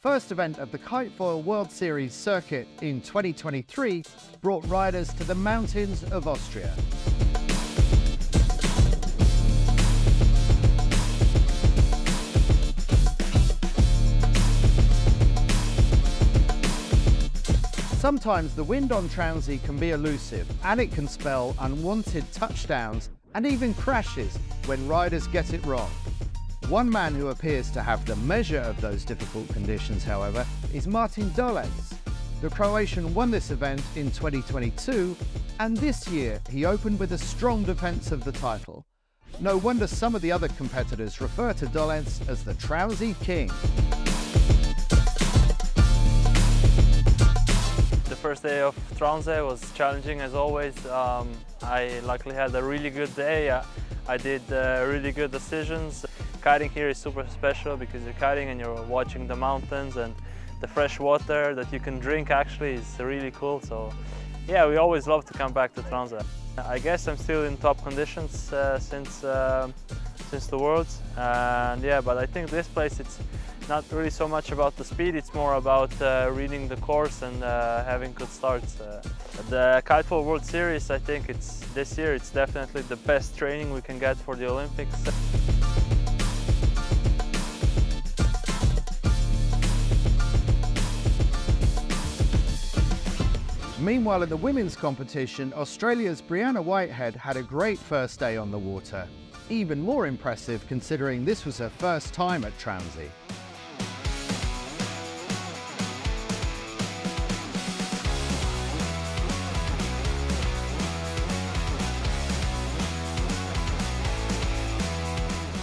first event of the Kitefoil World Series circuit in 2023 brought riders to the mountains of Austria. Sometimes the wind on Traunsee can be elusive, and it can spell unwanted touchdowns and even crashes when riders get it wrong. One man who appears to have the measure of those difficult conditions, however, is Martin Dolenz. The Croatian won this event in 2022, and this year he opened with a strong defence of the title. No wonder some of the other competitors refer to Dolenz as the Traunsee King. The first day of Traunsee was challenging as always. I luckily had a really good day. I did really good decisions. Kiting here is super special because you're kiting and you're watching the mountains, and the fresh water that you can drink actually is really cool. So yeah, we always love to come back to Traunsee. I guess I'm still in top conditions since the Worlds, and yeah, but I think this place, it's not really so much about the speed, it's more about reading the course and having good starts. The Kitefoil World Series, I think this year it's definitely the best training we can get for the Olympics. Meanwhile, in the women's competition, Australia's Brianna Whitehead had a great first day on the water. Even more impressive considering this was her first time at Traunsee.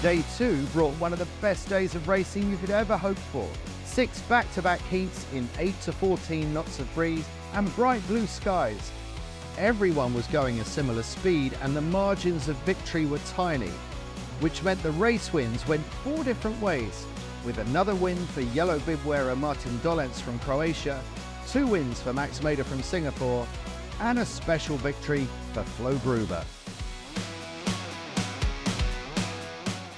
Day 2 brought one of the best days of racing you could ever hope for. 6 back-to-back heats in 8 to 14 knots of breeze and bright blue skies. Everyone was going a similar speed and the margins of victory were tiny, which meant the race wins went 4 different ways, with another win for yellow bib wearer Martin Dolenz from Croatia, 2 wins for Max Mader from Singapore, and a special victory for Flo Gruber.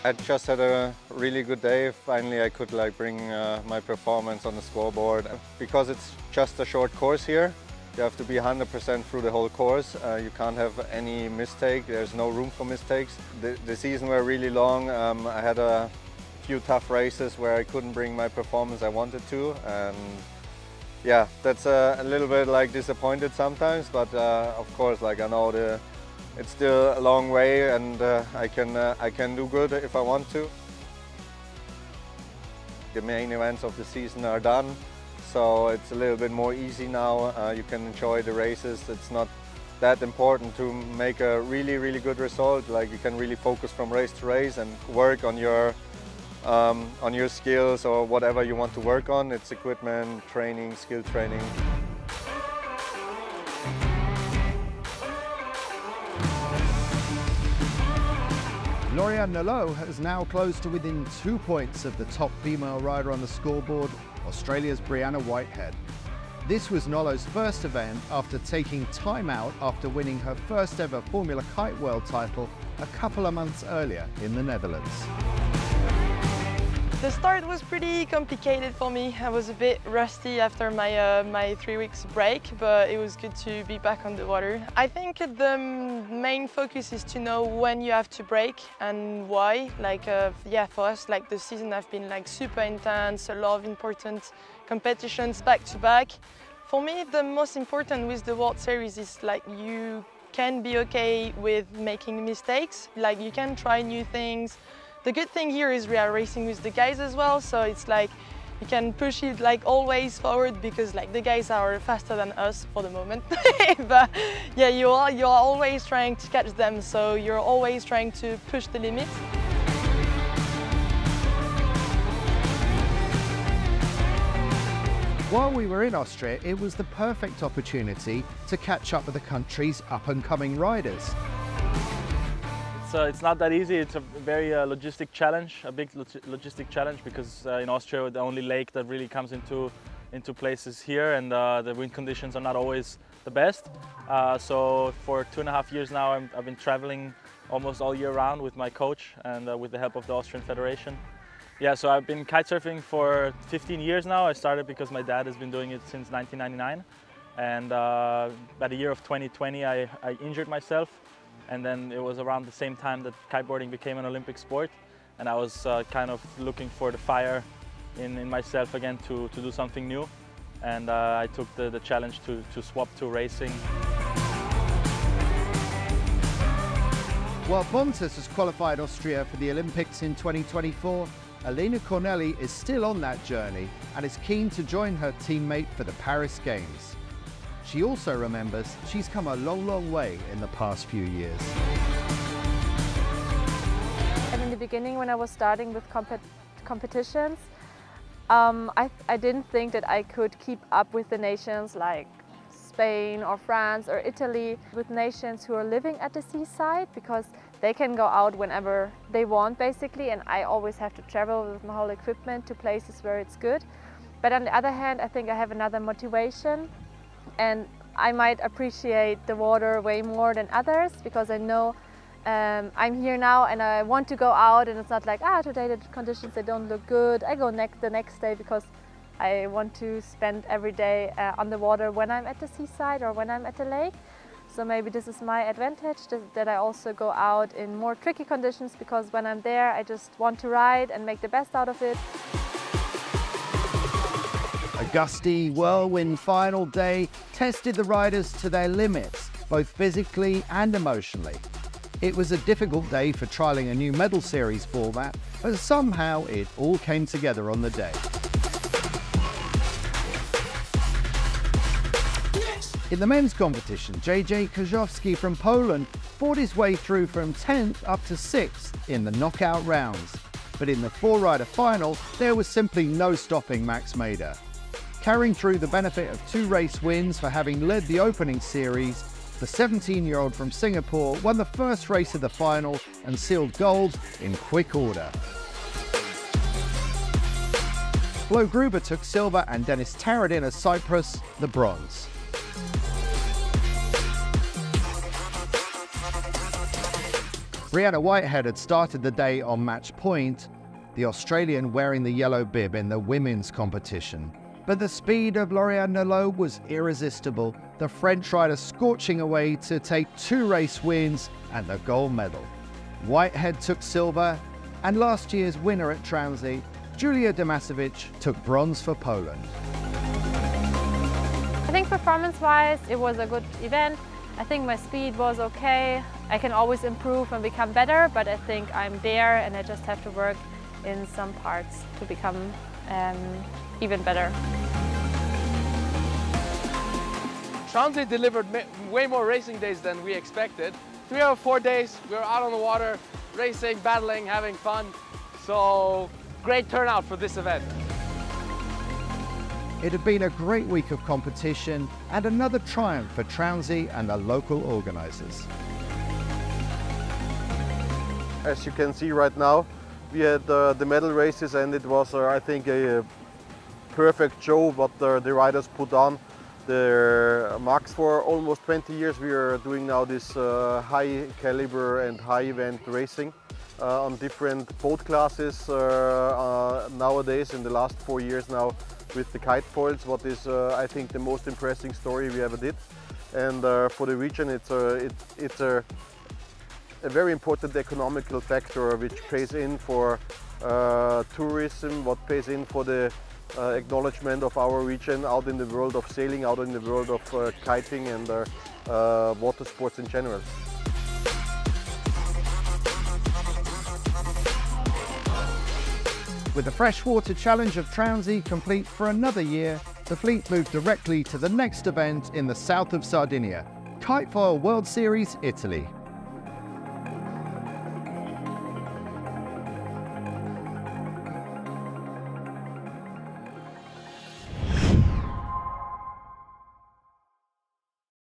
I just had a really good day. Finally I could bring my performance on the scoreboard. Because it's just a short course here, you have to be 100% through the whole course. You can't have any mistake, there's no room for mistakes. The season were really long. I had a few tough races where I couldn't bring my performance I wanted to. And yeah, that's a little bit disappointed sometimes, but of course I know it's still a long way, and I can do good if I want to. The main events of the season are done, so it's a little bit more easy now. You can enjoy the races. It's not that important to make a really good result. You can really focus from race to race and work on your skills or whatever you want to work on. It's equipment training, skill training. Lauriane Nolot has now closed to within 2 points of the top female rider on the scoreboard, Australia's Brianna Whitehead. This was Nolot's first event after taking time out after winning her first ever Formula Kite World title a couple of months earlier in the Netherlands. The start was pretty complicated for me. I was a bit rusty after my 3 weeks break, but it was good to be back on the water. I think the main focus is to know when you have to break and why. Yeah, for us, the season has been super intense, a lot of important competitions back to back. For me, the most important with the World Series is you can be okay with making mistakes. You can try new things. The good thing here is we are racing with the guys as well, so it's you can push it always forward because the guys are faster than us for the moment. But yeah, you are always trying to catch them, so you're always trying to push the limits. While we were in Austria, it was the perfect opportunity to catch up with the country's up-and-coming riders. It's not that easy. It's a very logistic challenge, a big logistic challenge, because in Austria the only lake that really comes into places here, and the wind conditions are not always the best. So for 2.5 years now I've been traveling almost all year round with my coach and with the help of the Austrian Federation. Yeah, so I've been kitesurfing for 15 years now. I started because my dad has been doing it since 1999. And by the year of 2020, I injured myself. And then it was around the same time that kiteboarding became an Olympic sport. And I was kind of looking for the fire in myself again to do something new. And I took the challenge to swap to racing. While Bontes has qualified Austria for the Olympics in 2024, Elena Corneli is still on that journey and is keen to join her teammate for the Paris Games. She also remembers she's come a long, long way in the past few years. And in the beginning, when I was starting with competitions, I didn't think that I could keep up with the nations like Spain or France or Italy, with nations who are living at the seaside, because they can go out whenever they want basically, and I always have to travel with my whole equipment to places where it's good. But on the other hand, I think I have another motivation, and I might appreciate the water way more than others, because I know I'm here now and I want to go out, and it's not like, today the conditions, they don't look good, I go the next day, because I want to spend every day on the water when I'm at the seaside or when I'm at the lake. So maybe this is my advantage, that I also go out in more tricky conditions, because when I'm there I just want to ride and make the best out of it. A gusty whirlwind final day tested the riders to their limits, both physically and emotionally. It was a difficult day for trialling a new medal series format, but somehow it all came together on the day. In the men's competition, JJ Kozłowski from Poland fought his way through from 10th up to 6th in the knockout rounds. But in the four-rider final, there was simply no stopping Max Mader. Carrying through the benefit of 2 race wins for having led the opening series, the 17-year-old from Singapore won the first race of the final and sealed gold in quick order. Flo Gruber took silver and Dennis Taradin of Cyprus the bronze. Brianna Whitehead had started the day on match point, the Australian wearing the yellow bib in the women's competition. But the speed of Lauriane Nalot was irresistible, the French rider scorching away to take 2 race wins and the gold medal. Whitehead took silver, and last year's winner at Transi, Julia Damasovic, took bronze for Poland. I think performance-wise it was a good event. I think my speed was okay. I can always improve and become better, but I think I'm there and I just have to work in some parts to become even better. Transit delivered way more racing days than we expected. 3 out of 4 days, we were out on the water, racing, battling, having fun. So great turnout for this event. It had been a great week of competition and another triumph for Transi and the local organisers. As you can see right now, we had the medal races, and it was, I think, a perfect show what the riders put on. The Max, for almost 20 years we are doing now this high caliber and high event racing on different boat classes nowadays, in the last 4 years now, with the kite foils, what is I think the most impressive story we ever did. And for the region it's a very important economical factor which pays in for tourism, what pays in for the acknowledgement of our region out in the world of sailing, out in the world of kiting and water sports in general. With the freshwater challenge of Transi complete for another year, the fleet moved directly to the next event in the south of Sardinia, Kitefoil World Series Italy.